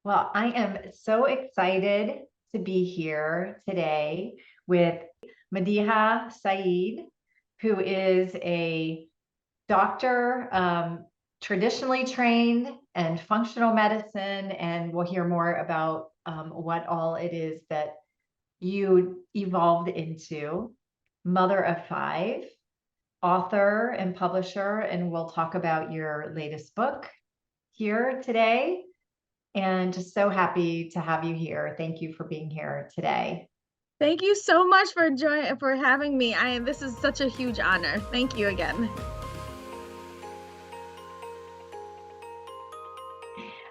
Well, I am so excited to be here today with Madiha Saeed, who is a doctor, traditionally trained and functional medicine. And we'll hear more about what all it is that you evolved into. Mother of five, author and publisher, and we'll talk about your latest book here today. And just so happy to have you here. Thank you for being here today. Thank you so much for having me. This is such a huge honor. Thank you again.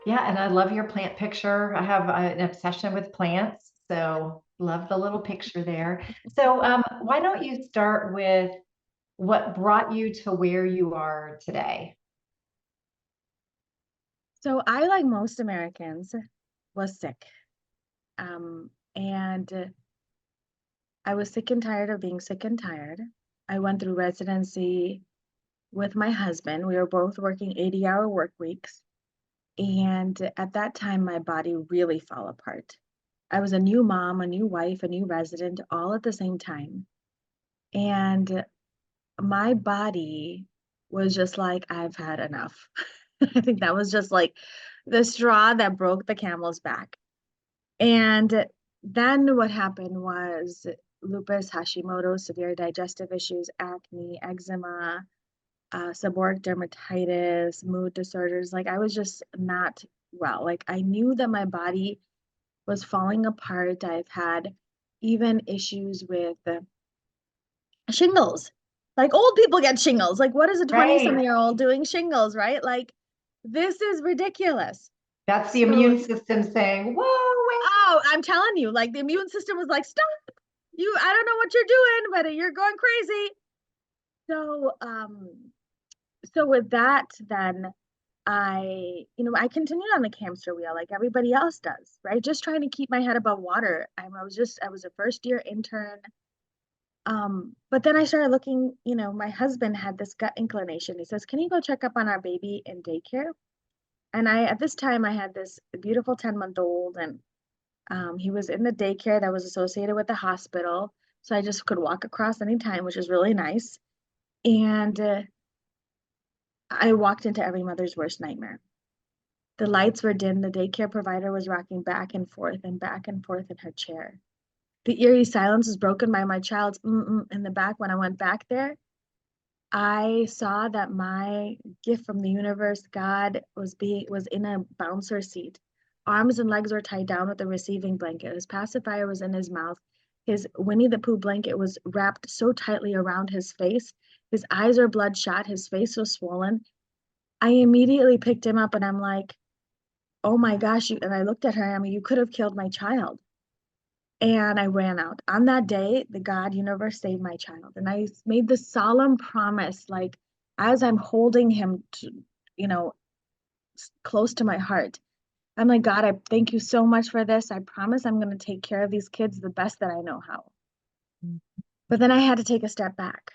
Yeah, and I love your plant picture. I have an obsession with plants, so love the little picture there. So, why don't you start with what brought you to where you are today? So I, like most Americans, was sick. And I was sick and tired of being sick and tired. I went through residency with my husband. We were both working 80-hour work weeks. And at that time, my body really fell apart. I was a new mom, a new wife, a new resident, all at the same time. And my body was just like, I've had enough. I think that was just like the straw that broke the camel's back. And then what happened was lupus, Hashimoto, severe digestive issues, acne, eczema, seborrheic dermatitis, mood disorders. Like, I was just not well. Like, I knew that my body was falling apart. I've had even issues with shingles. Like, old people get shingles. Like, what is a 20-some-year-old doing shingles, right? Like, this is ridiculous. That's the So, immune system saying, whoa, wait. oh, I'm telling you, like, the immune system was like, stop. I don't know what you're doing, but you're going crazy. So, so with that, then I continued on the hamster wheel like everybody else does, right? Just trying to keep my head above water. I was a first year intern. But then I started looking, my husband had this gut inclination. He says, "Can you go check up on our baby in daycare?" And at this time, I had this beautiful 10-month-old, and he was in the daycare that was associated with the hospital. So I just could walk across anytime, which is really nice. And I walked into every mother's worst nightmare. The lights were dim. The daycare provider was rocking back and forth in her chair. The eerie silence was broken by my child's in the back. When I went back there, I saw that my gift from the universe, God, was in a bouncer seat. Arms and legs were tied down with a receiving blanket. His pacifier was in his mouth. His Winnie the Pooh blanket was wrapped so tightly around his face. His eyes were bloodshot. His face was swollen. I immediately picked him up and I'm like, oh my gosh. And I looked at her and I mean, you could have killed my child. And I ran out. On that day, the God universe saved my child. And I made this solemn promise, like as I'm holding him to, you know, close to my heart. I'm like, God, I thank you so much for this. I promise I'm going to take care of these kids the best that I know how. But then I had to take a step back.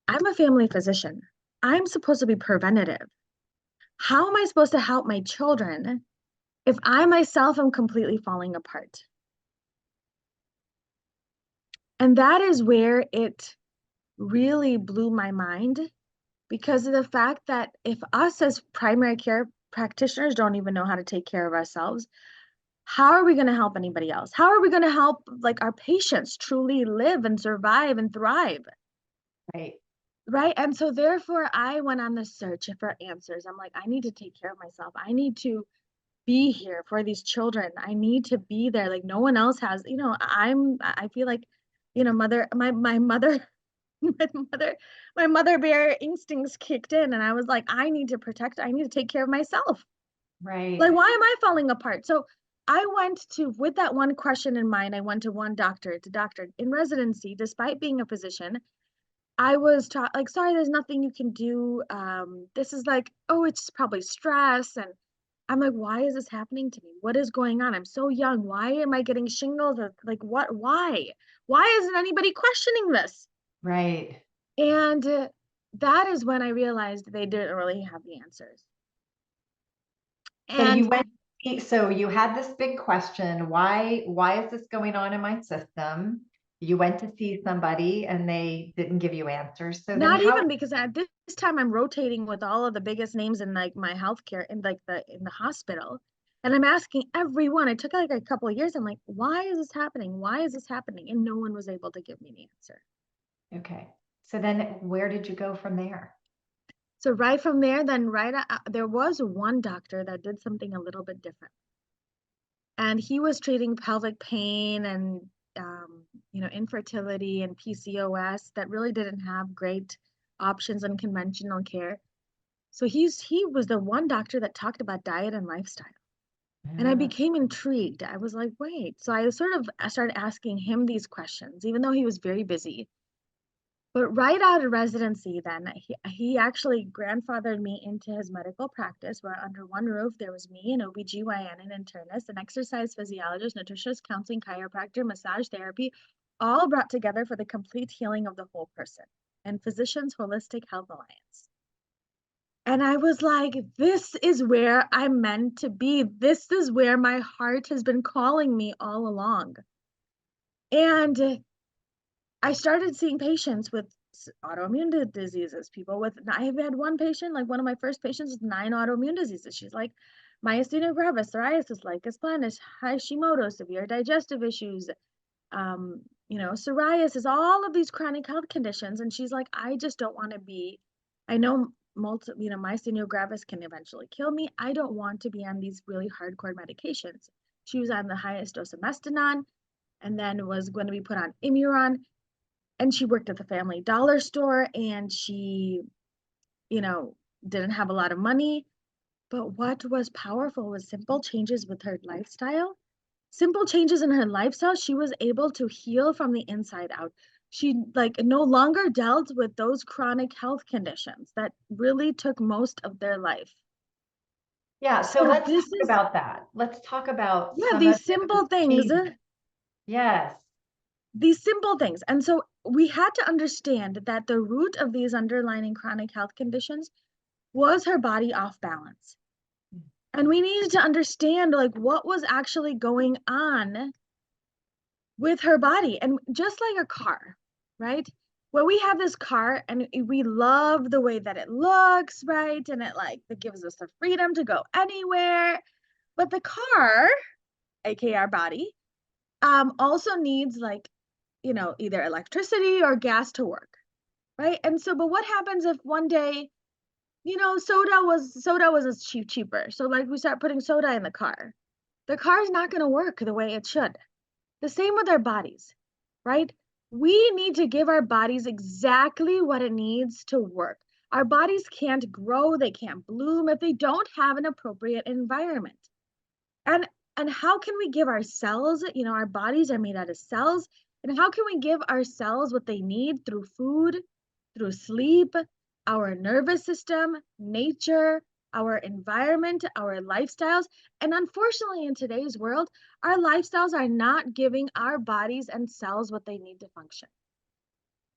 I'm a family physician. I'm supposed to be preventative. How am I supposed to help my children if I myself am completely falling apart? And that is where it really blew my mind because of the fact that if us as primary care practitioners don't even know how to take care of ourselves, how are we going to help anybody else? How are we going to help like our patients truly live and survive and thrive? Right. Right. And so therefore I went on the search for answers. I'm like, I need to take care of myself. I need to be here for these children. I need to be there. Like no one else has, I feel like, my mother, my mother bear instincts kicked in and I was like, I need to take care of myself. Right. Like, why am I falling apart? So with that one question in mind, I went to one doctor, in residency, despite being a physician. I was taught like, sorry, there's nothing you can do. This is like, oh, it's probably stress. And I'm like, why is this happening to me? What is going on? I'm so young. Why am I getting shingles? Or, like, what? Why? Why isn't anybody questioning this? Right. And that is when I realized they didn't really have the answers. So you And went So you had this big question, why is this going on in my system? You went to see somebody and they didn't give you answers. So then Not how, even, because at this time I'm rotating with all of the biggest names in like my healthcare in like the hospital. And I'm asking everyone. It took like a couple of years. I'm like, why is this happening? Why is this happening? And no one was able to give me an answer. okay. So then where did you go from there? So right from there, then there was one doctor that did something a little bit different. And he was treating pelvic pain and infertility and PCOS that really didn't have great options in conventional care. So he was the one doctor that talked about diet and lifestyle. And I Ah, became intrigued. I was like, wait. So I started asking him these questions, even though he was very busy. But right out of residency, then he actually grandfathered me into his medical practice, where under one roof there was me, an OBGYN, an internist, an exercise physiologist, nutritionist, counseling, chiropractor, massage therapy, all brought together for the complete healing of the whole person, and Physicians Holistic Health Alliance. And I was like, this is where I'm meant to be. This is where my heart has been calling me all along. And I started seeing patients with autoimmune diseases, people with, I have had one patient, like one of my first patients with 9 autoimmune diseases. She's like myasthenia gravis, psoriasis, lichen planus, Hashimoto, severe digestive issues, psoriasis, all of these chronic health conditions. And she's like, I just don't want to be, I know myasthenia gravis can eventually kill me. I don't want to be on these really hardcore medications. She was on the highest dose of Mestinon and then was going to be put on Imuron. And she worked at the Family Dollar store, and she, you know, didn't have a lot of money. But what was powerful was simple changes with her lifestyle. Simple changes in her lifestyle, she was able to heal from the inside out. She like no longer dealt with those chronic health conditions that really took most of their life. yeah. So So let's this talk is, about that. Let's talk about yeah, some of these those simple things, changes. Yes. these simple things. And so we had to understand that the root of these underlying chronic health conditions was her body off balance. And we needed to understand like what was actually going on with her body. And just like a car, right? Where we have this car and we love the way that it looks, right? And it gives us the freedom to go anywhere. But the car, aka our body, also needs either electricity or gas to work, right? And so, but what happens if one day, soda was cheaper. So like we start putting soda in the car. The car is not going to work the way it should. The same with our bodies, right? We need to give our bodies exactly what it needs to work. Our bodies can't grow, they can't bloom if they don't have an appropriate environment. And and how can we give our cells, our bodies are made out of cells, and how can we give our cells what they need through food, through sleep, our nervous system, nature, our environment, our lifestyles? And unfortunately, in today's world, our lifestyles are not giving our bodies and cells what they need to function.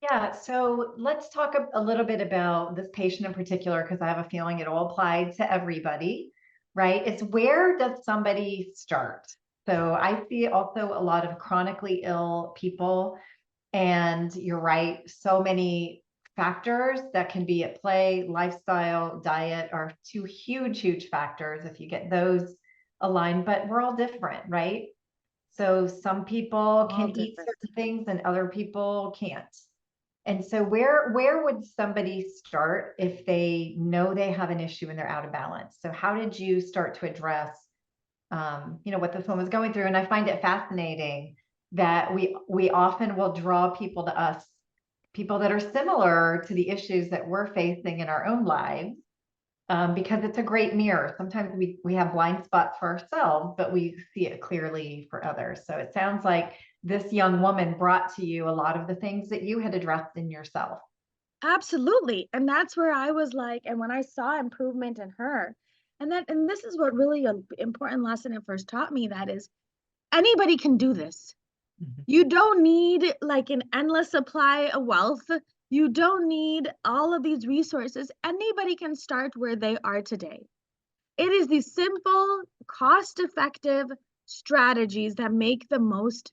Yeah. So let's talk a little bit about this patient in particular, because I have a feeling it all applied to everybody, right? It's where does somebody start? So I see also a lot of chronically ill people. And you're right, so many factors that can be at play. Lifestyle, diet are two huge, huge factors if you get those aligned, but we're all different, right? So some people All can eat different. certain things and other people can't. And so where would somebody start if they know they have an issue and they're out of balance? So how did you start to address what this woman was going through? And I find it fascinating that we often will draw people to us, people that are similar to the issues that we're facing in our own lives, because it's a great mirror. Sometimes we have blind spots for ourselves, but we see it clearly for others. So it sounds like this young woman brought to you a lot of the things that you had addressed in yourself. Absolutely. And that's where I was like, and when I saw improvement in her, and this is what really an important lesson it first taught me, that is anybody can do this. Mhm. You don't need like an endless supply of wealth. You don't need all of these resources. Anybody can start where they are today. It is these simple, cost-effective strategies that make the most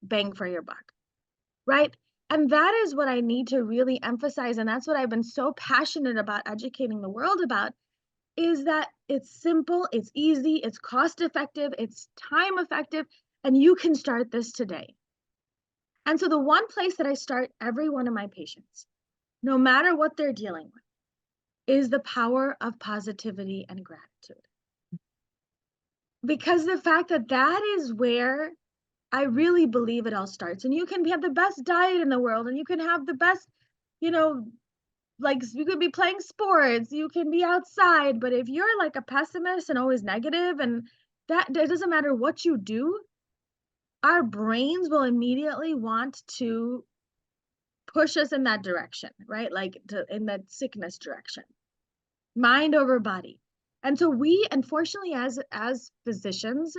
bang for your buck, right? And that is what I need to really emphasize. And that's what I've been so passionate about educating the world about, is that it's simple, it's easy, it's cost-effective, it's time-effective, and you can start this today. And so the one place that I start every one of my patients, no matter what they're dealing with, is the power of positivity and gratitude. Because the fact that that is where I really believe it all starts. And you can have the best diet in the world, and you can have the best, you know, like you could be playing sports, you can be outside, but if you're like a pessimist and always negative, and that it doesn't matter what you do, our brains will immediately want to push us in that direction, right? Like in that sickness direction, mind over body. And so we, unfortunately, as physicians,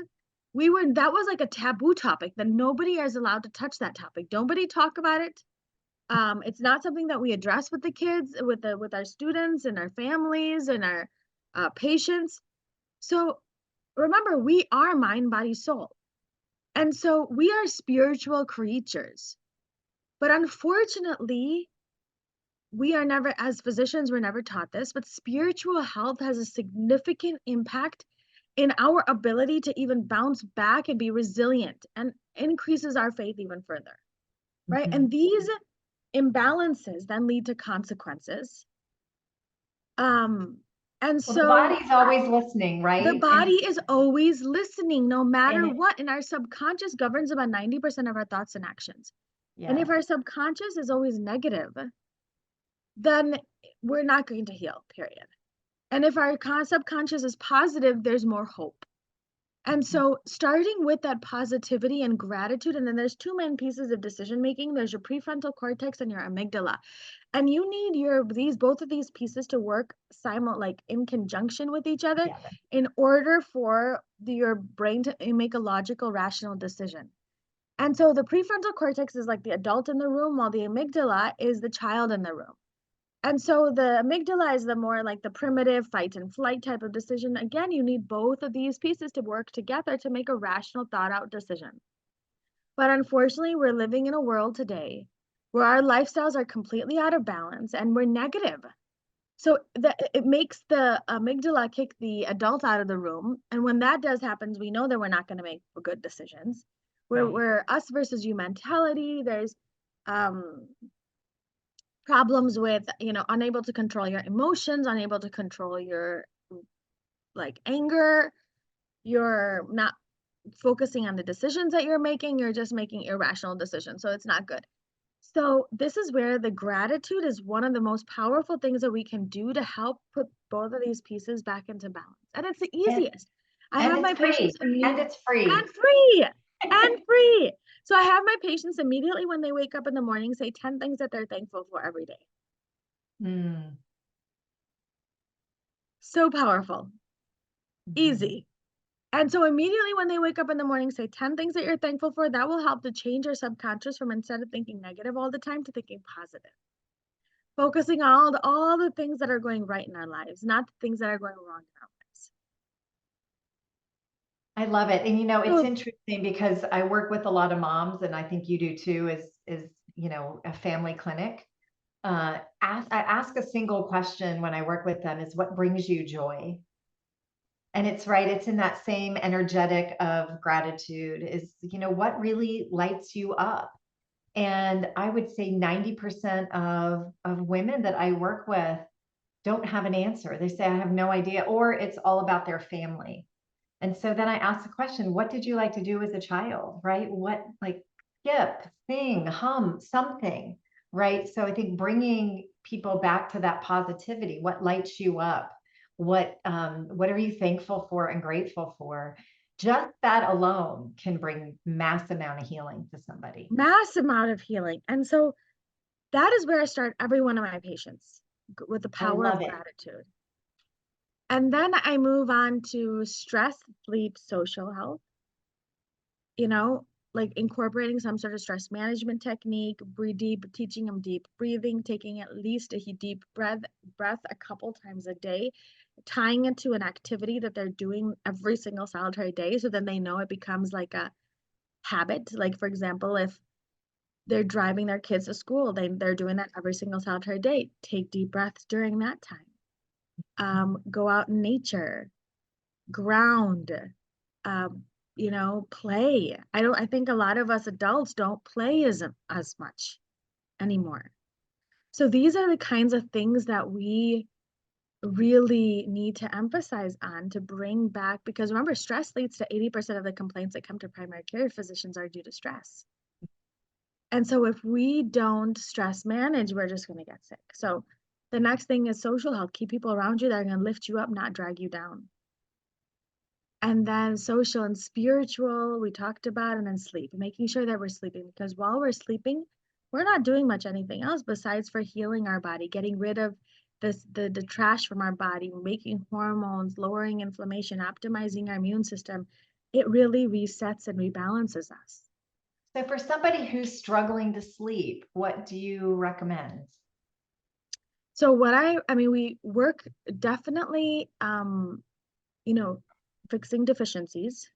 that was like a taboo topic, that nobody is allowed to touch that topic. Nobody talk about it. It's not something that we address with the kids, with our students and our families and our patients. So remember, we are mind, body, soul. And so we are spiritual creatures. But unfortunately, we are never, as physicians, we're never taught this, but spiritual health has a significant impact in our ability to even bounce back and be resilient, and increases our faith even further, right? Mm-hmm. And these imbalances then lead to consequences. And Well, so the body's always listening, the right? body is always listening, no matter And what. And our subconscious governs about 90% of our thoughts and actions. And yeah, if our subconscious is always negative, then we're not going to heal, period. And if our subconscious is positive, there's more hope. And so starting with that positivity and gratitude, and then there's two main pieces of decision making. There's your prefrontal cortex and your amygdala. And you need both of these pieces to work like in conjunction with each other yeah, in order for your brain to make a logical, rational decision. And so the prefrontal cortex is like the adult in the room, while the amygdala is the child in the room. And so the amygdala is the more like the primitive fight and flight type of decision. Again, you need both of these pieces to work together to make a rational, thought out decision. But unfortunately, we're living in a world today where our lifestyles are completely out of balance and we're negative. So it makes the amygdala kick the adult out of the room. And when that does happens, we know that we're not going to make good decisions. We're us versus you mentality. There's problems with, unable to control your emotions, unable to control your like anger. You're not focusing on the decisions that you're making. You're just making irrational decisions. So it's not good. So this is where the gratitude is one of the most powerful things that we can do to help put both of these pieces back into balance. And it's the easiest. I have my patients and it's free. and free and free. So I have my patients immediately when they wake up in the morning say 10 things that they're thankful for every day. Mm. So powerful, easy. And so immediately when they wake up in the morning, say 10 things that you're thankful for. That will help to change your subconscious from, instead of thinking negative all the time, to thinking positive. Focusing on all the things that are going right in our lives, not the things that are going wrong in our lives. I love it. And it's So, interesting because I work with a lot of moms, and I think you do too, is a family clinic. I ask a single question when I work with them, is what brings you joy? And it's right, it's in that same energetic of gratitude, is, what really lights you up? And I would say 90% of women that I work with don't have an answer. They say, I have no idea, or it's all about their family. And so then I ask the question, what did you like to do as a child, right? What, like, skip, sing, hum, something, right? So I think bringing people back to that positivity, what lights you up? What are you thankful for and grateful for? Just that alone can bring mass amount of healing to somebody. mass amount of healing. And so that is where I start every one of my patients, with the I power of love it. gratitude. And then I move on to stress, sleep, social health, like incorporating some sort of stress management technique, breathe deep, teaching them deep breathing, taking at least a deep breath a couple times a day tying it to an activity that they're doing every single solitary day. So then they know it becomes like a habit. Like, for example, if they're driving their kids to school, they're doing that every single solitary day. Take deep breaths during that time. Go out in nature, ground, um, play. I think a lot of us adults don't play as much anymore. So these are the kinds of things that we really need to emphasize on to bring back, because remember, stress leads to 80% of the complaints that come to primary care physicians are due to stress. And so if we don't stress manage, we're just going to get sick. So the next thing is social health. Keep people around you that are going to lift you up, not drag you down. And then social and spiritual, we talked about, and then sleep, making sure that we're sleeping, because while we're sleeping, we're not doing much anything else besides for healing our body, getting rid of the trash from our body, making hormones, lowering inflammation, optimizing our immune system. It really resets and rebalances us. So for somebody who's struggling to sleep, what do you recommend? So we work definitely, fixing deficiencies,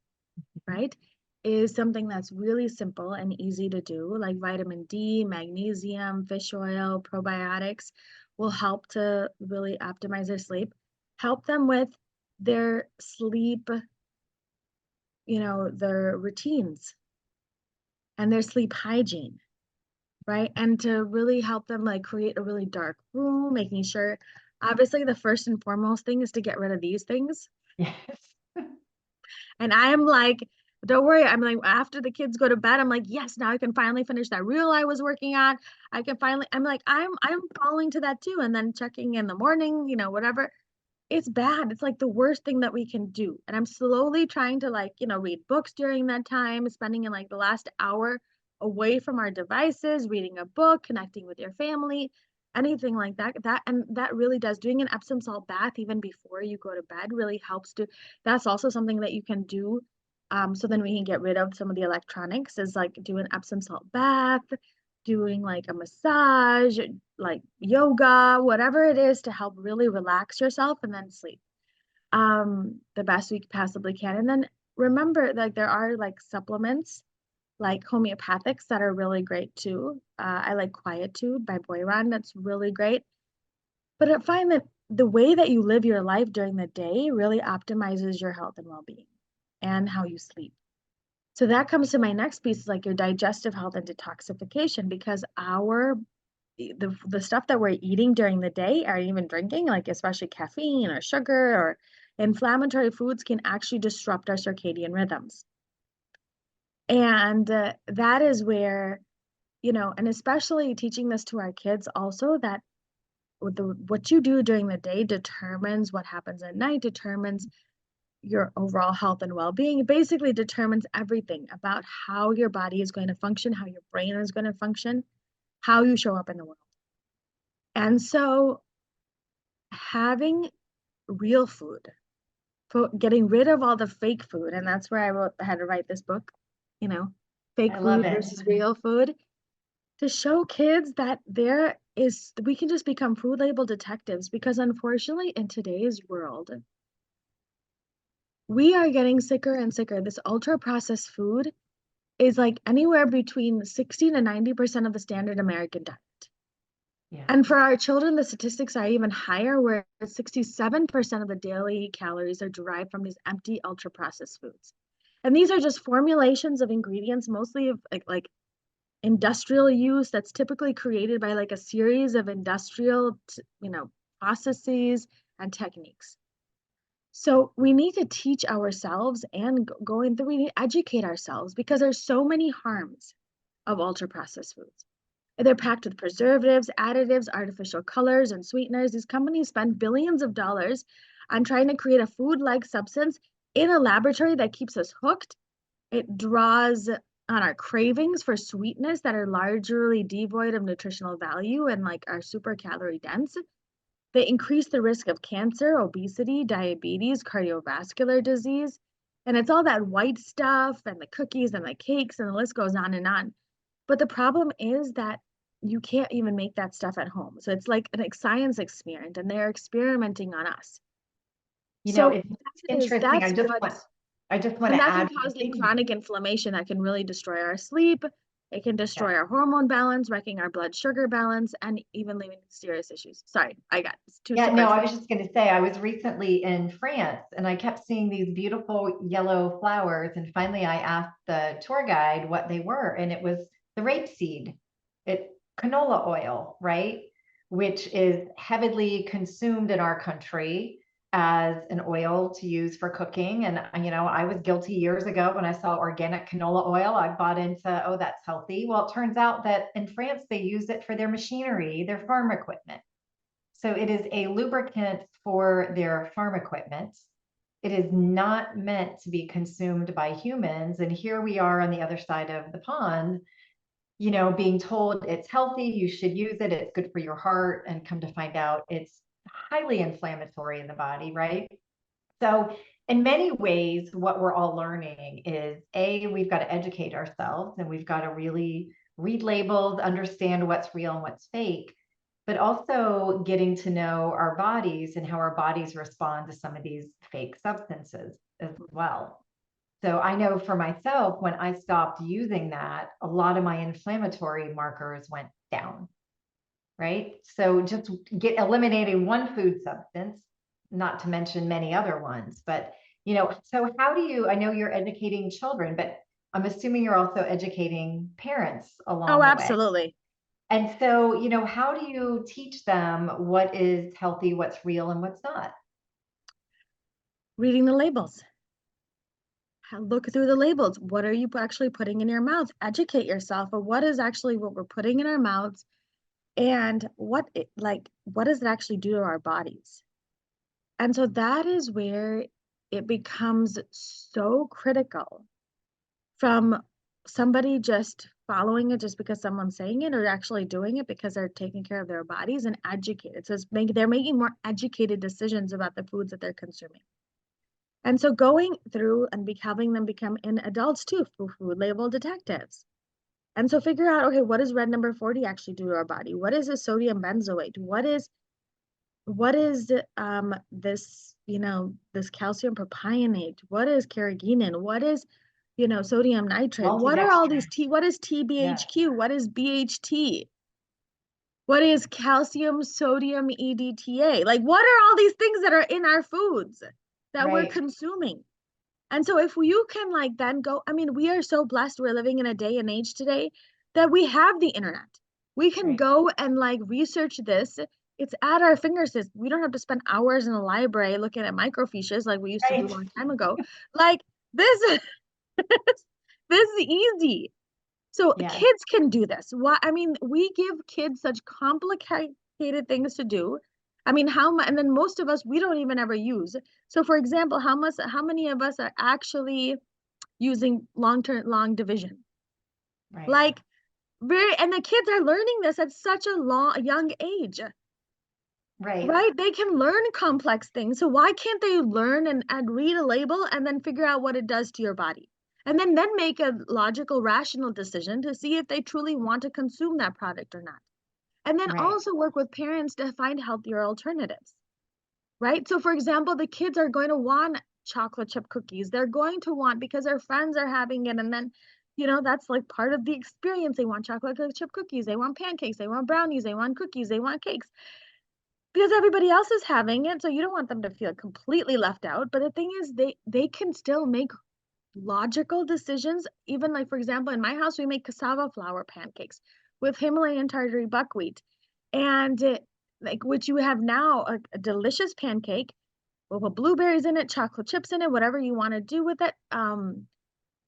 right, is something that's really simple and easy to do, like vitamin D, magnesium, fish oil, probiotics will help to really optimize their sleep, help them with their sleep, their routines and their sleep hygiene, right? And to really help them like create a really dark room, making sure, obviously the first and foremost thing is to get rid of these things. Yes. And I am like, don't worry. I'm like, after the kids go to bed, I'm like, yes, now I can finally finish that reel I was working on. I'm like, I'm falling to that too. And then checking in the morning, whatever. It's bad. It's like the worst thing that we can do. And I'm slowly trying to like, read books during that time, spending in like the last hour away from our devices, reading a book, connecting with your family, anything like that. That really does. Doing an Epsom salt bath even before you go to bed really helps to. That's also something that you can do. So then we can get rid of some of the electronics, is like do an Epsom salt bath, doing like a massage, like yoga, whatever it is to help really relax yourself and then sleep the best we possibly can. And then remember, like there are like supplements like homeopathics that are really great too. I like Quietude by Boyron. That's really great. But I find that the way that you live your life during the day really optimizes your health and well-being and how you sleep. So that comes to my next piece, like your digestive health and detoxification, because the stuff that we're eating during the day or even drinking, like especially caffeine or sugar or inflammatory foods, can actually disrupt our circadian rhythms. And that is where, and especially teaching this to our kids also, that what you do during the day determines what happens at night, determines your overall health and well-being. It basically determines everything about how your body is going to function, how your brain is going to function, how you show up in the world. And so having real food, getting rid of all the fake food, and that's where I had to write this book, fake food versus real food, to show kids that we can just become food label detectives, because unfortunately in today's world, we are getting sicker and sicker. This ultra processed food is like anywhere between 60 to 90% of the standard American diet. Yeah. And for our children, the statistics are even higher, where 67% of the daily calories are derived from these empty ultra processed foods. And these are just formulations of ingredients, mostly of like industrial use, that's typically created by like a series of industrial, processes and techniques. So we need to teach ourselves, and going through, we need to educate ourselves, because there's so many harms of ultra processed foods. They're packed with preservatives, additives, artificial colors, and sweeteners. These companies spend billions of dollars on trying to create a food-like substance in a laboratory that keeps us hooked. It draws on our cravings for sweetness that are largely devoid of nutritional value and like are super calorie dense. They increase the risk of cancer, obesity, diabetes, cardiovascular disease. And it's all that white stuff and the cookies and the cakes, and the list goes on and on. But the problem is that you can't even make that stuff at home. So it's like a science experiment, and they're experimenting on us. So it's interesting. that's what, I just want and to that can add cause one thing. chronic inflammation that can really destroy our sleep. It can destroy our hormone balance, wrecking our blood sugar balance, and even leading to serious issues. Sorry, I got too Yeah, super no, I excited. was just going to say, I was recently in France and I kept seeing these beautiful yellow flowers. And finally, I asked the tour guide what they were, and it was the rapeseed, it canola oil, right? Which is heavily consumed in our country as an oil to use for cooking. And, I was guilty years ago when I saw organic canola oil. I bought into, oh, that's healthy. Well, it turns out that in France, they use it for their machinery, their farm equipment. So it is a lubricant for their farm equipment. It is not meant to be consumed by humans. And here we are on the other side of the pond, being told it's healthy, you should use it, it's good for your heart, and come to find out it's highly inflammatory in the body, right? So in many ways, what we're all learning is we've got to educate ourselves and we've got to really read labels, understand what's real and what's fake, but also getting to know our bodies and how our bodies respond to some of these fake substances as well. So I know for myself, when I stopped using that, a lot of my inflammatory markers went down, right? So just eliminating one food substance, not to mention many other ones, but so how do you, I know you're educating children, but I'm assuming you're also educating parents Oh, along the way. absolutely. And so, how do you teach them what is healthy, what's real, and what's not? Reading the labels. Look through the labels. What are you actually putting in your mouth? Educate yourself of what is actually what we're putting in our mouths and what does it actually do to our bodies? And so that is where it becomes so critical from somebody just following it just because someone's saying it or actually doing it because they're taking care of their bodies and educated. So they're making more educated decisions about the foods that they're consuming. And so going through and having them become in adults too, food label detectives. And so figure out, okay, what does red number 40 actually do to our body? What is a sodium benzoate? What is this, this calcium propionate? What is carrageenan? What is, sodium nitrate? What are all these what is TBHQ? What is BHT? What is calcium sodium EDTA? Like, what are all these things that are in our foods that we're consuming? And so if you can then go, I mean, we are so blessed. We're living in a day and age today that we have the internet. We can go and research this. It's at our fingertips. We don't have to spend hours in a library looking at microfiches like we used to do a long time ago. This, this is easy. So kids can do this. I mean, we give kids such complicated things to do. I mean, and then most of us, we don't even ever use. So for example, how many of us are actually using long division? Right. And the kids are learning this at such a young age. Right? They can learn complex things. So why can't they learn and read a label and then figure out what it does to your body? And then make a logical, rational decision to see if they truly want to consume that product or not. And then also work with parents to find healthier alternatives, right? So for example, the kids are going to want chocolate chip cookies. They're going to want, because their friends are having it. And then, that's part of the experience. They want chocolate chip cookies. They want pancakes. They want brownies. They want cookies. They want cakes because everybody else is having it. So you don't want them to feel completely left out. But the thing is, they can still make logical decisions. Even for example, in my house, we make cassava flour pancakes with Himalayan tartary buckwheat, and which you have now a delicious pancake. We'll put blueberries in it, chocolate chips in it, whatever you want to do with it.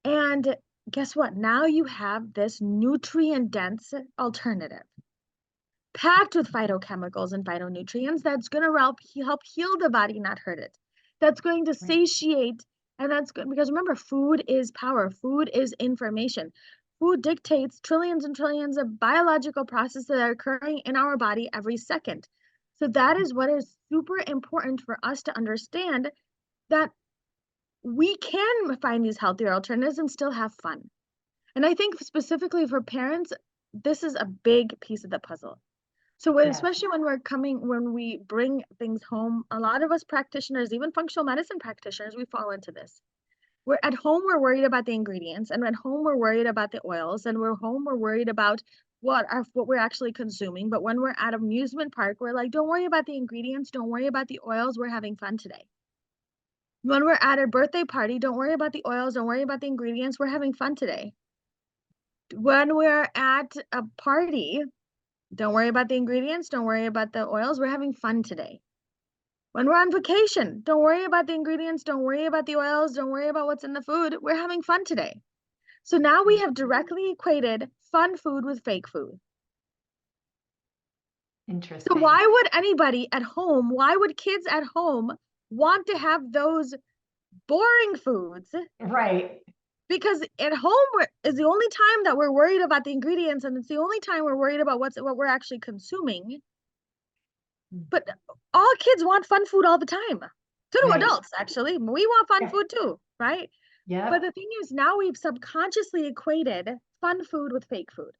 And guess what? Now you have this nutrient dense alternative packed with phytochemicals and phytonutrients that's going to help heal the body, not hurt it. That's going to satiate. And that's good because remember, food is power. Food is information. Food dictates trillions and trillions of biological processes that are occurring in our body every second. So that is what is super important for us to understand, that we can find these healthier alternatives and still have fun. And I think specifically for parents, this is a big piece of the puzzle. So Yes. especially when we bring things home, a lot of us practitioners, even functional medicine practitioners, we fall into this. We're at home, we're worried about the ingredients, and at home we're worried about the oils, and we're home, we're worried about what we're actually consuming. But when we're at amusement park, we're like, don't worry about the ingredients, don't worry about the oils, we're having fun today. When we're at a birthday party, don't worry about the oils, don't worry about the ingredients, we're having fun today. When we're at a party, don't worry about the ingredients, don't worry about the oils, we're having fun today. When we're on vacation, don't worry about the ingredients, don't worry about the oils, don't worry about what's in the food, we're having fun today. So now we have directly equated fun food with fake food. Interesting. So why would anybody at home, why would kids at home want to have those boring foods? Right. Because at home is the only time that we're worried about the ingredients, and it's the only time we're worried about what we're actually consuming. But all kids want fun food all the time. So do Right. adults, actually. We want fun Yeah. food too, right? Yeah. But the thing is, now we've subconsciously equated fun food with fake food.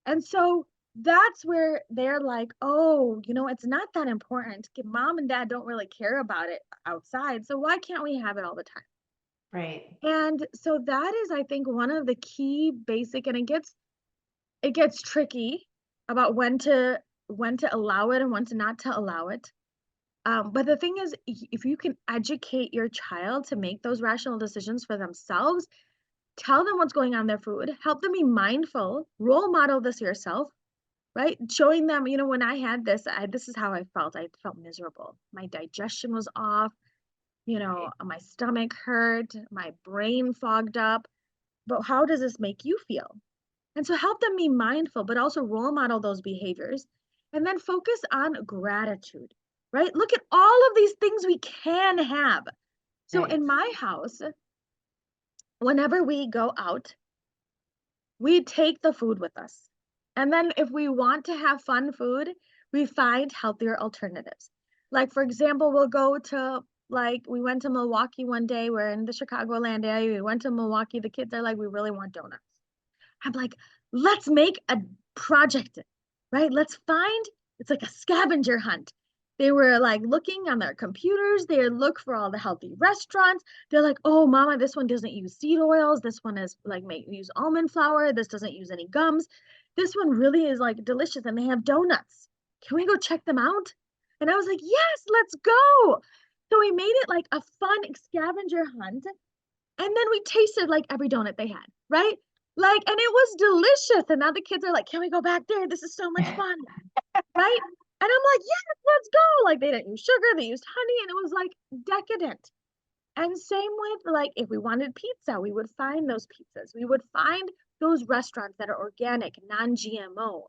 And so that's where they're like, oh, it's not that important. Mom and dad don't really care about it outside. So why can't we have it all the time? Right. And so that is, I think, one of the key basic, and it gets tricky about when to allow it and when to not to allow it. But the thing is, if you can educate your child to make those rational decisions for themselves, tell them what's going on in their food, help them be mindful, role model this yourself, right? Showing them, when I had this, this is how I felt. I felt miserable. My digestion was off, my stomach hurt, my brain fogged up. But how does this make you feel? And so help them be mindful, but also role model those behaviors. And then focus on gratitude, right? Look at all of these things we can have. So Right. in my house, whenever we go out, we take the food with us. And then if we want to have fun food, we find healthier alternatives. Like, for example, we went to Milwaukee one day. We're in the Chicagoland area. We went to Milwaukee. The kids are like, we really want donuts. I'm like, let's make a project, right? It's like a scavenger hunt. They were like looking on their computers. They look for all the healthy restaurants. They're like, oh, mama, this one doesn't use seed oils. This one is like, use almond flour. This doesn't use any gums. This one really is like delicious. And they have donuts. Can we go check them out? And I was like, yes, let's go. So we made it like a fun scavenger hunt. And then we tasted like every donut they had, right? Like, and it was delicious. And now the kids are like, can we go back there? This is so much fun, right? And I'm like, yes, let's go. Like, they didn't use sugar, they used honey, and it was like decadent. And same with like, if we wanted pizza, we would find those pizzas. We would find those restaurants that are organic, non-GMO,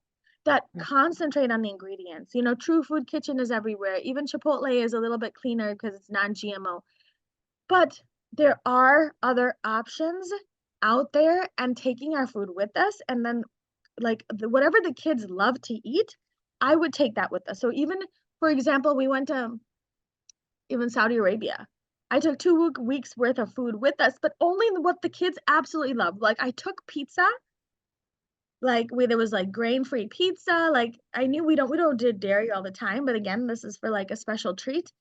that concentrate on the ingredients. True Food Kitchen is everywhere. Even Chipotle is a little bit cleaner because it's non-GMO. But there are other options out there, and taking our food with us, and then like whatever the kids love to eat, I would take that with us. So even, for example, we went to even Saudi Arabia. I took 2 weeks worth of food with us, but only what the kids absolutely love. Like I took pizza, like there was like grain-free pizza. Like I knew we don't do dairy all the time, but again, this is for like a special treat.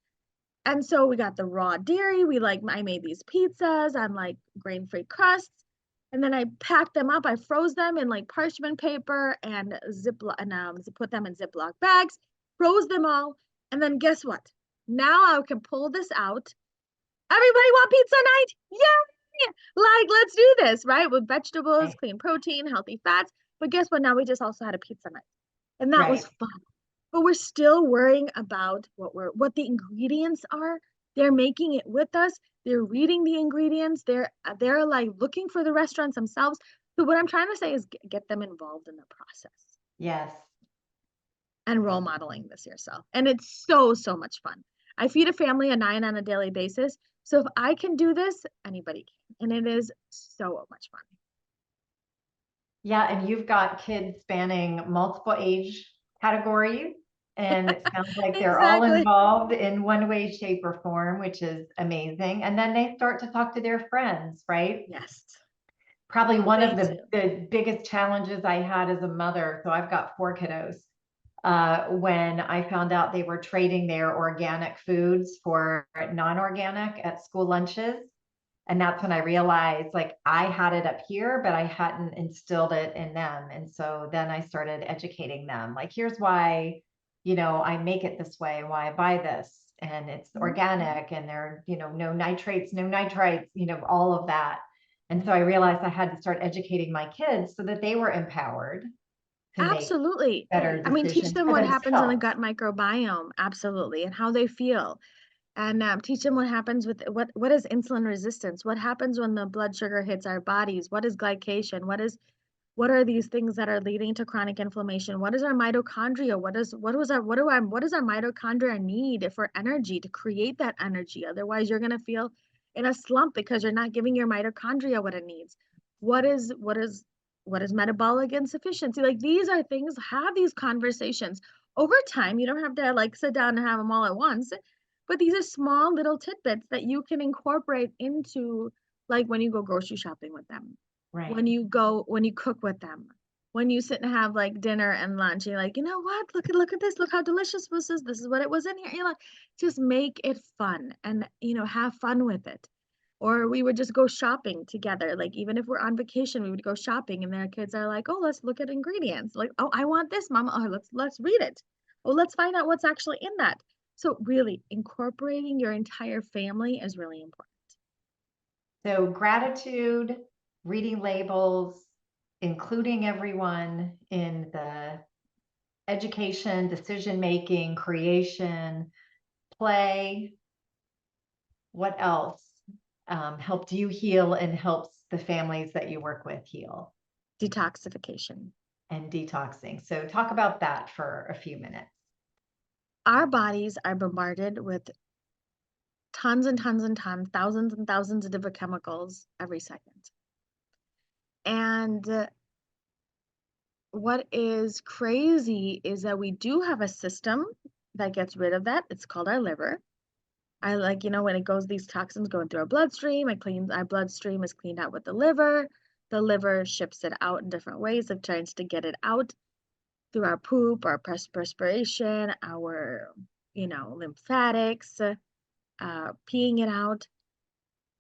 And so we got the raw dairy. I made these pizzas on like grain-free crusts. And then I packed them up. I froze them in like parchment paper and put them in Ziploc bags, froze them all. And then guess what? Now I can pull this out. Everybody want pizza night? Yay! Like, let's do this, right? With vegetables, Right. clean protein, healthy fats. But guess what? Now we just also had a pizza night. And that was Right. fun. But we're still worrying about what the ingredients are. They're making it with us. They're reading the ingredients. They're like looking for the restaurants themselves. So what I'm trying to say is get them involved in the process Yes. and role modeling this yourself. And it's so, so much fun. I feed a family of 9 on a daily basis. So if I can do this, anybody can. And it is so much fun. Yeah, and you've got kids spanning multiple age categories, and it sounds like they're all Exactly. involved in one way, shape, or form, which is amazing. And then they start to talk to their friends, right? Yes. Probably one They of do. the biggest challenges I had as a mother. So I've got 4 kiddos. when I found out they were trading their organic foods for non-organic at school lunches. And that's when I realized like I had it up here, but I hadn't instilled it in them. And so then I started educating them like, here's why, I make it this way, why I buy this. And it's organic and there, no nitrates, no nitrites, all of that. And so I realized I had to start educating my kids so that they were empowered to make Absolutely. better I mean, teach decisions them for what happens in the themselves. gut microbiome, absolutely, and how they feel. And teach them what happens with what is insulin resistance? What happens when the blood sugar hits our bodies? What is glycation? What are these things that are leading to chronic inflammation? What is our mitochondria? What does our mitochondria need for energy to create that energy? Otherwise, you're gonna feel in a slump because you're not giving your mitochondria what it needs. What is metabolic insufficiency? Like these are things, have these conversations over time. You don't have to like sit down and have them all at once, but these are small little tidbits that you can incorporate into like when you go grocery shopping with them, Right. when you cook with them, when you sit and have like dinner and lunch, you're like, you know what, look at this, look how delicious this is what it was in here, just make it fun and have fun with it. Or we would just go shopping together, like even if we're on vacation we would go shopping and their kids are like, oh, let's look at ingredients, like, oh, I want this, mama. Oh, let's read it. Oh, let's find out what's actually in that. So really incorporating your entire family is really important. So gratitude, reading labels, including everyone in the education, decision making, creation, play. What else helped you heal and helps the families that you work with heal? Detoxification. And detoxing. So talk about that for a few minutes. Our bodies are bombarded with tons and tons and tons, thousands and thousands of different chemicals every second. And what is crazy is that we do have a system that gets rid of that. It's called our liver. I like, when it goes, these toxins going through our bloodstream, our bloodstream is cleaned out with the liver. The liver ships it out in different ways. It tries to get it out through our poop, our perspiration, our, lymphatics, peeing it out.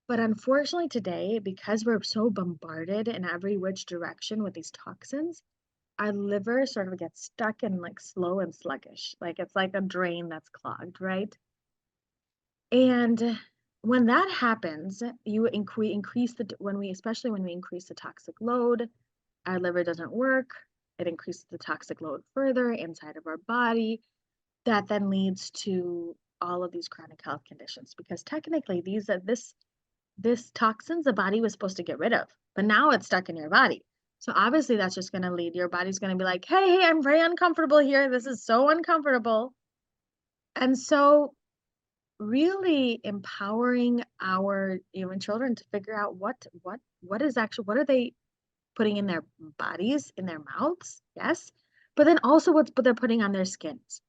But unfortunately today, because we're so bombarded in every which direction with these toxins, our liver sort of gets stuck and like slow and sluggish. Like it's like a drain that's clogged, right? And when that happens, especially when we increase the toxic load, our liver doesn't work. It increases the toxic load further inside of our body. That then leads to all of these chronic health conditions because technically this toxins the body was supposed to get rid of, but now it's stuck in your body. So obviously that's just going to lead your body's going to be like, hey, I'm very uncomfortable here. This is so uncomfortable. And so really empowering our even children to figure out what are they putting in their bodies, in their mouths, yes, but then also what they're putting on their skins.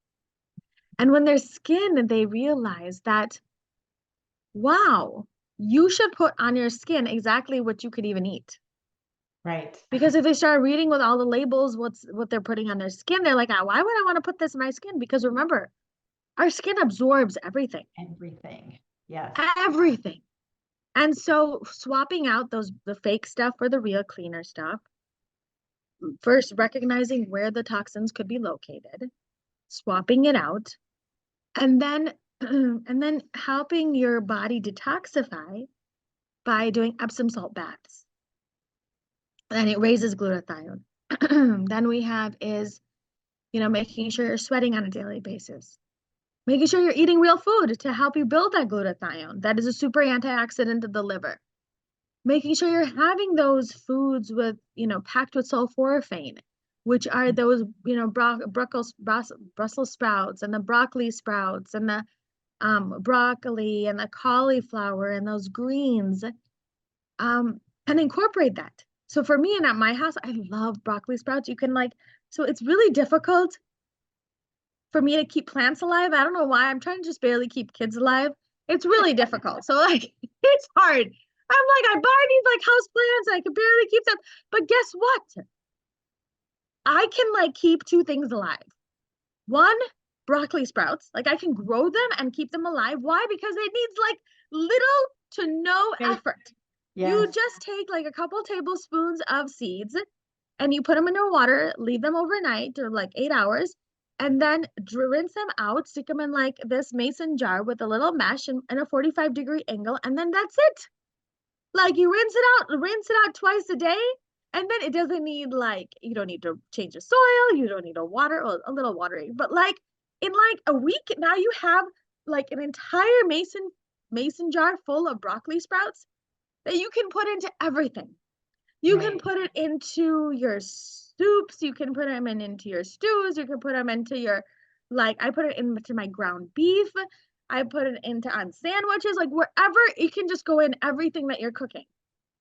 And when their skin, they realize that, wow, you should put on your skin exactly what you could even eat. Right. Because if they start reading with all the labels, what they're putting on their skin, they're like, why would I want to put this in my skin? Because remember, our skin absorbs everything. Everything. Yes. Everything. And so swapping out the fake stuff for the real cleaner stuff, first recognizing where the toxins could be located, swapping it out, and then and then helping your body detoxify by doing Epsom salt baths. And it raises glutathione. Then we have is, making sure you're sweating on a daily basis. Making sure you're eating real food to help you build that glutathione. That is a super antioxidant of the liver. Making sure you're having those foods with, packed with sulforaphane, which are those, Brussels sprouts and the broccoli sprouts and the broccoli and the cauliflower and those greens, and incorporate that. So for me and at my house, I love broccoli sprouts. You can so it's really difficult for me to keep plants alive. I don't know why. I'm trying to just barely keep kids alive. It's really difficult. So it's hard. I'm like, I buy these house plants, I can barely keep them. But guess what? I can keep two things alive. One, broccoli sprouts. Like I can grow them and keep them alive. Why? Because it needs like little to no Right. effort. You Yes. just take like a couple tablespoons of seeds and you put them in your water, leave them overnight or like 8 hours, and then rinse them out, stick them in like this mason jar with a little mesh and a 45-degree angle, and then that's it. Like you rinse it out twice a day, and then it doesn't need like you don't need to change the soil, you don't need to water, well, a little watering, but like in like a week now you have like an entire mason jar full of broccoli sprouts that you can put into everything. You can Right. put it into your soups, you can put them into your stews, you can put them into your, like I put it into my ground beef, I put it into on sandwiches, like wherever it can just go in everything that you're cooking,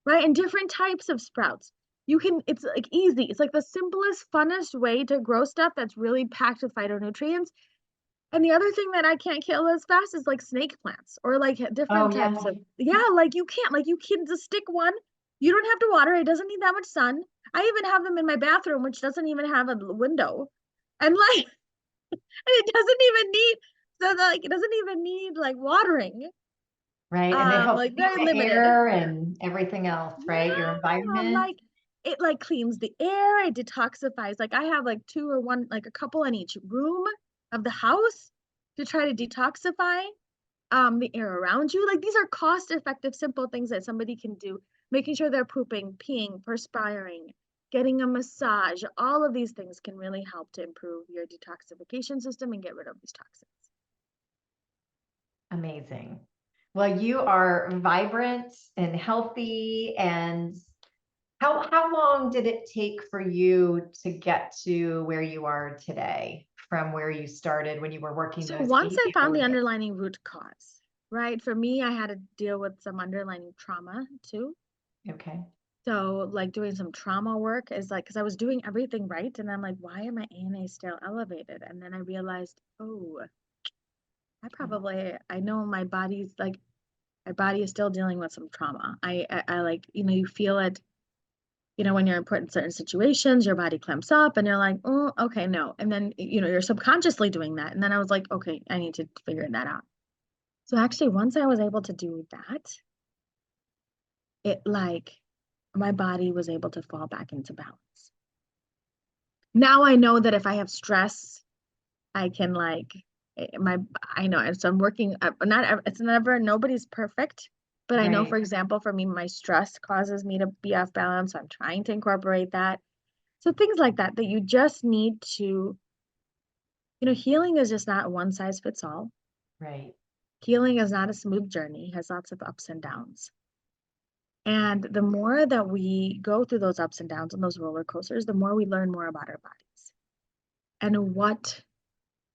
right? And different types of sprouts. You can, it's like easy. It's like the simplest, funnest way to grow stuff that's really packed with phytonutrients. And the other thing that I can't kill as fast is like snake plants or like Oh, different yeah. types of, yeah, like you can just stick one. You don't have to water. It doesn't need that much sun. I even have them in my bathroom, which doesn't even have a window. And like, it doesn't even need, so like, it doesn't even need like watering. Right. And it helps Like clean very the limited. air and everything else, right? Your Yeah, environment. like it like cleans the air, it detoxifies. Like I have like two or one, like a couple in each room of the house to try to detoxify the air around you. Like these are cost-effective, simple things that somebody can do, making sure they're pooping, peeing, perspiring, getting a massage. All of these things can really help to improve your detoxification system and get rid of these toxins. Amazing. Well, you are vibrant and healthy. And how long did it take for you to get to where you are today from where you started when you were working So those once I 8 found the hour days? underlying root cause, right? For me, I had to deal with some underlying trauma too. Okay. So like doing some trauma work is like, because I was doing everything right. And I'm like, why are my ANA still elevated? And then I realized, oh, Oh, I know my body's like, my body is still dealing with some trauma. I like, you feel it, when you're in put in certain situations, your body clamps up and you're like, oh, okay, no. And then, you're subconsciously doing that. And then I was like, okay, I need to figure that out. So actually, once I was able to do that, it like my body was able to fall back into balance. Now I know that if I have stress, I can like my I know so I'm working not it's never nobody's perfect, but I know right. for example for me my stress causes me to be off balance, so I'm trying to incorporate that. So things like that that you just need to, healing is just not one size fits all. Right. Healing is not a smooth journey, it has lots of ups and downs. And the more that we go through those ups and downs and those roller coasters, the more we learn more about our bodies and what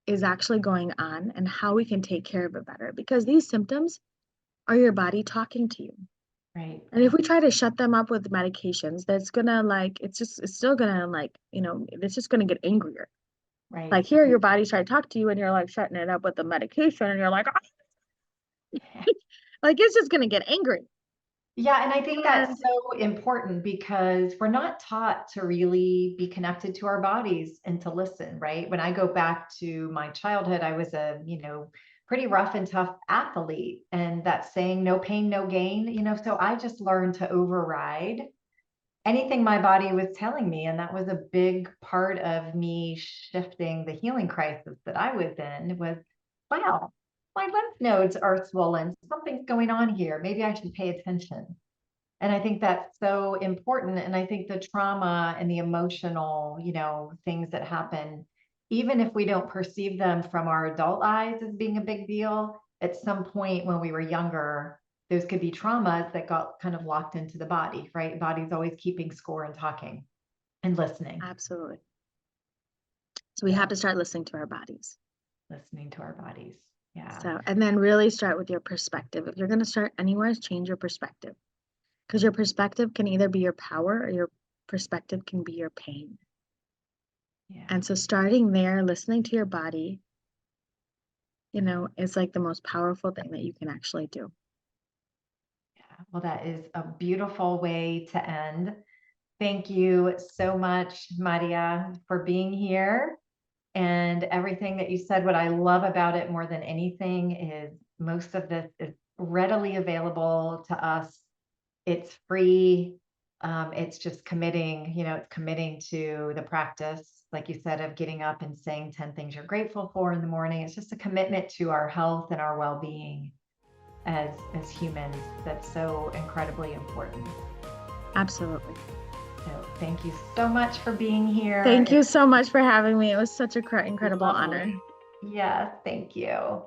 is actually going on and how we can take care of it better. Because these symptoms are your body talking to you. Right. And if we try to shut them up with medications, that's gonna like, it's still gonna like, it's just gonna get angrier. Right. Like here, your body's trying to talk to you and you're like shutting it up with the medication and you're like, "Ah," like it's just gonna get angry. Yeah, and I think And that's so important because we're not taught to really be connected to our bodies and to listen, right? When I go back to my childhood, I was a, pretty rough and tough athlete. And that saying, no pain, no gain, so I just learned to override anything my body was telling me. And that was a big part of me shifting the healing crisis that I was in was, wow, my lymph nodes are swollen. Something's going on here. Maybe I should pay attention. And I think that's so important. And I think the trauma and the emotional, things that happen, even if we don't perceive them from our adult eyes as being a big deal, at some point when we were younger, those could be traumas that got kind of locked into the body, right? Body's always keeping score and talking and listening. absolutely. So we have So to start listening to our bodies. listening to our bodies. Yeah. So, and then really start with your perspective. If you're going to start anywhere, change your perspective because your perspective can either be your power or your perspective can be your pain. Yeah. And so starting there, listening to your body, is like the most powerful thing that you can actually do. Yeah. Well, that is a beautiful way to end. Thank you so much, Maria, for being here. and everything that you said. What I love about it more than anything is most of this is readily available to us. It's free. It's just committing, it's committing to the practice, like you said, of getting up and saying 10 things you're grateful for in the morning. It's just a commitment to our health and our well-being as humans. That's so incredibly important. Absolutely. So thank you so much for being here. Thank you so much for having me. It was such an incredible honor. Yes, thank you.